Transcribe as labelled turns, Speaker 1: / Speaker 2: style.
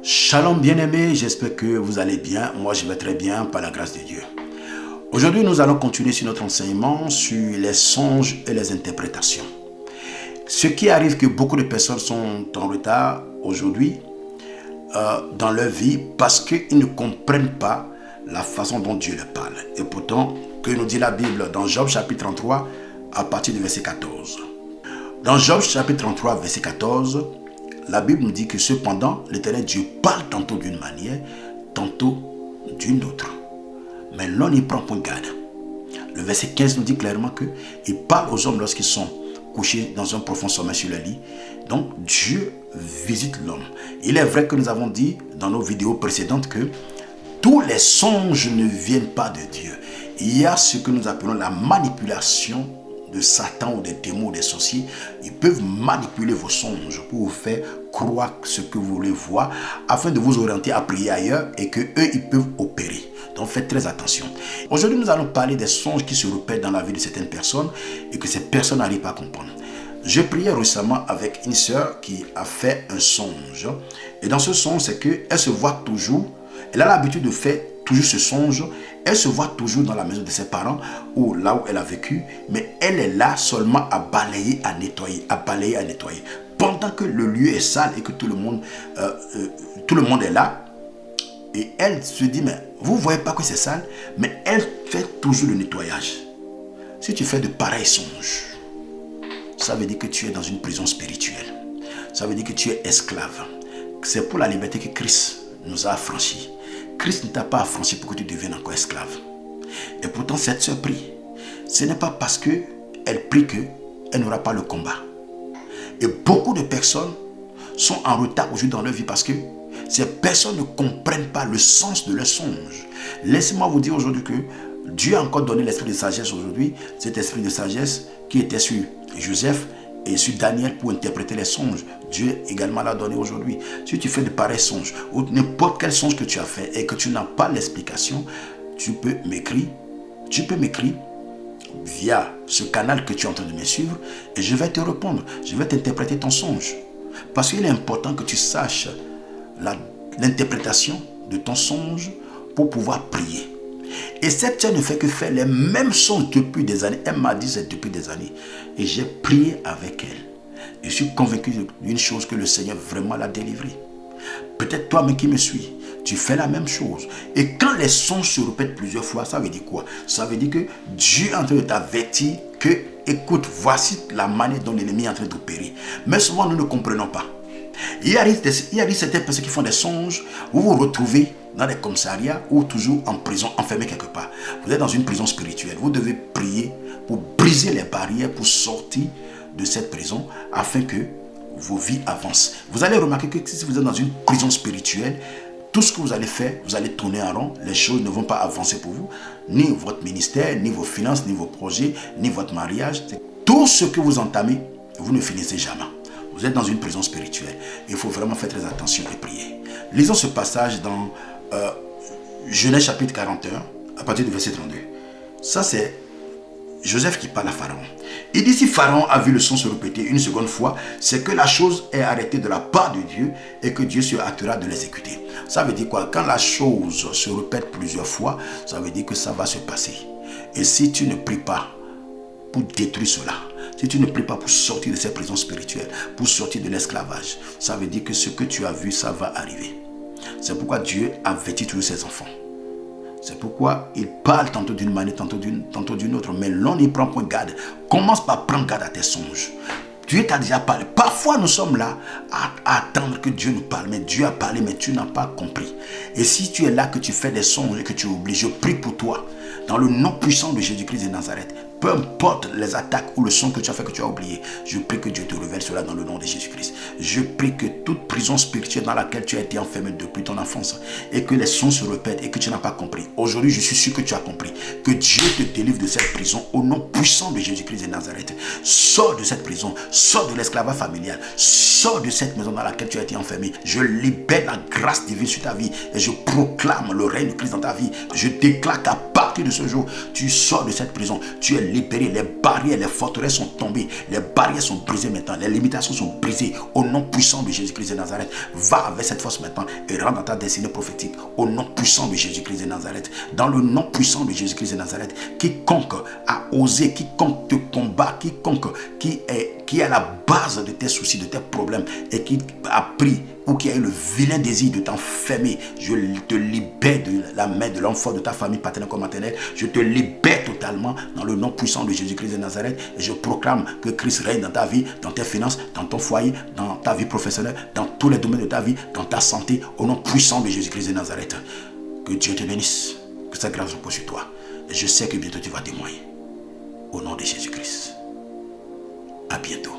Speaker 1: Shalom bien-aimés, j'espère que vous allez bien. Moi, je vais très bien par la grâce de Dieu. Aujourd'hui, nous allons continuer sur notre enseignement sur les songes et les interprétations. Ce qui arrive que beaucoup de personnes sont en retard aujourd'hui dans leur vie parce qu'ils ne comprennent pas la façon dont Dieu leur parle. Et pourtant, que nous dit la Bible dans Job chapitre 33 à partir du verset 14. Dans Job chapitre 33 verset 14, la Bible nous dit que cependant, l'Éternel Dieu parle tantôt d'une manière, tantôt d'une autre. Mais l'on y prend point garde. Le verset 15 nous dit clairement qu'il parle aux hommes lorsqu'ils sont couchés dans un profond sommeil sur le lit. Donc Dieu visite l'homme. Il est vrai que nous avons dit dans nos vidéos précédentes que tous les songes ne viennent pas de Dieu. Il y a ce que nous appelons la manipulation de Satan ou des démons ou des sorciers. Ils peuvent manipuler vos songes pour vous faire croire ce que vous voulez voir afin de vous orienter à prier ailleurs et que eux ils peuvent opérer. Donc faites très attention. Aujourd'hui nous allons parler des songes qui se répètent dans la vie de certaines personnes et que ces personnes n'arrivent pas à comprendre. Je priais récemment avec une sœur qui a fait un songe et dans ce songe c'est qu'elle se voit toujours, elle a l'habitude de faire toujours ce songe, elle se voit toujours dans la maison de ses parents ou là où elle a vécu, mais elle est là seulement à balayer, à nettoyer, pendant que le lieu est sale et que tout le monde est là. Et elle se dit, mais vous ne voyez pas que c'est sale, mais elle fait toujours le nettoyage. Si tu fais de pareils songes, ça veut dire que tu es dans une prison spirituelle. Ça veut dire que tu es esclave. C'est pour la liberté que Christ nous a affranchis. Christ ne t'a pas affranchi pour que tu deviennes encore esclave. Et pourtant, cette sœur prie. Ce n'est pas parce qu'elle prie qu'elle n'aura pas le combat. Et beaucoup de personnes sont en retard aujourd'hui dans leur vie parce que ces personnes ne comprennent pas le sens de leur songe. Laissez-moi vous dire aujourd'hui que Dieu a encore donné l'esprit de sagesse aujourd'hui. Cet esprit de sagesse qui était sur Joseph et sur Daniel pour interpréter les songes. Dieu également l'a donné aujourd'hui. Si tu fais de pareils songes ou n'importe quel songe que tu as fait et que tu n'as pas l'explication, tu peux m'écrire via ce canal que tu es en train de me suivre et je vais te répondre. Je vais t'interpréter ton songe. Parce qu'il est important que tu saches l'interprétation de ton songe pour pouvoir prier. Et cette sœur ne fait que faire les mêmes songes depuis des années. Elle m'a dit c'est depuis des années. Et j'ai prié avec elle. Et je suis convaincu d'une chose, que le Seigneur vraiment l'a délivrée. Peut-être toi-même qui me suis, tu fais la même chose. Et quand les songes se répètent plusieurs fois, ça veut dire quoi? Ça veut dire que Dieu est en train de t'avertir que, écoute, voici la manière dont l'ennemi est en train d'opérer. Mais souvent, nous ne comprenons pas. Il y a certaines personnes qui font des songes, vous vous retrouvez dans des commissariats ou toujours en prison, enfermé quelque part. Vous êtes dans une prison spirituelle. Vous devez prier pour briser les barrières, pour sortir de cette prison afin que vos vies avancent. Vous allez remarquer que si vous êtes dans une prison spirituelle, tout ce que vous allez faire, vous allez tourner en rond, les choses ne vont pas avancer pour vous, ni votre ministère, ni vos finances, ni vos projets, ni votre mariage. Tout ce que vous entamez, vous ne finissez jamais. Vous êtes dans une prison spirituelle. Il faut vraiment faire très attention et prier. Lisons ce passage dans Genèse chapitre 41, à partir du verset 32. Ça, c'est Joseph qui parle à Pharaon. Il dit, si Pharaon a vu le son se répéter une seconde fois, c'est que la chose est arrêtée de la part de Dieu et que Dieu se hâtera de l'exécuter. Ça veut dire quoi? Quand la chose se répète plusieurs fois, ça veut dire que ça va se passer. Et si tu ne pries pas pour détruire cela, si tu ne pries pas pour sortir de cette prison spirituelle, pour sortir de l'esclavage, ça veut dire que ce que tu as vu, ça va arriver. C'est pourquoi Dieu avertit toujours ses enfants. C'est pourquoi il parle tantôt d'une manière, tantôt d'une autre. Mais l'on n'y prend point garde. Commence par prendre garde à tes songes. Dieu t'a déjà parlé. Parfois, nous sommes là à attendre que Dieu nous parle. Mais Dieu a parlé, mais tu n'as pas compris. Et si tu es là, que tu fais des songes et que tu oublies, je prie pour toi. Dans le nom puissant de Jésus-Christ de Nazareth, peu importe les attaques ou le son que tu as fait, que tu as oublié, je prie que Dieu te révèle cela dans le nom de Jésus-Christ. Je prie que toute prison spirituelle dans laquelle tu as été enfermé depuis ton enfance et que les sons se répètent et que tu n'as pas compris. Aujourd'hui, je suis sûr que tu as compris. Que Dieu te délivre de cette prison au nom puissant de Jésus-Christ de Nazareth. Sors de cette prison, sors de l'esclavage familial, sors de cette maison dans laquelle tu as été enfermé. Je libère la grâce divine sur ta vie et je proclame le règne de Christ dans ta vie. Je déclare qu'à partir de ce jour, tu sors de cette prison. Tu es libéré. Les barrières, les forteresses sont tombées. Les barrières sont brisées maintenant. Les limitations sont brisées. Au nom puissant de Jésus-Christ de Nazareth, va avec cette force maintenant et rentre dans ta destinée prophétique. Au nom puissant de Jésus-Christ de Nazareth. Dans le nom puissant de Jésus-Christ de Nazareth, quiconque a osé, quiconque te combat, quiconque qui est à la base de tes soucis, de tes problèmes et qui a pris ou qui a eu le vilain désir de t'enfermer, je te libère de la main de l'enfant de ta famille paternelle comme maternelle. Je te libère totalement dans le nom puissant de Jésus-Christ de Nazareth. Et je proclame que Christ règne dans ta vie, dans tes finances, dans ton foyer, dans ta vie professionnelle, dans tous les domaines de ta vie, dans ta santé, au nom puissant de Jésus-Christ de Nazareth. Que Dieu te bénisse, que sa grâce repose sur toi. Et je sais que bientôt tu vas témoigner. Au nom de Jésus-Christ. À bientôt.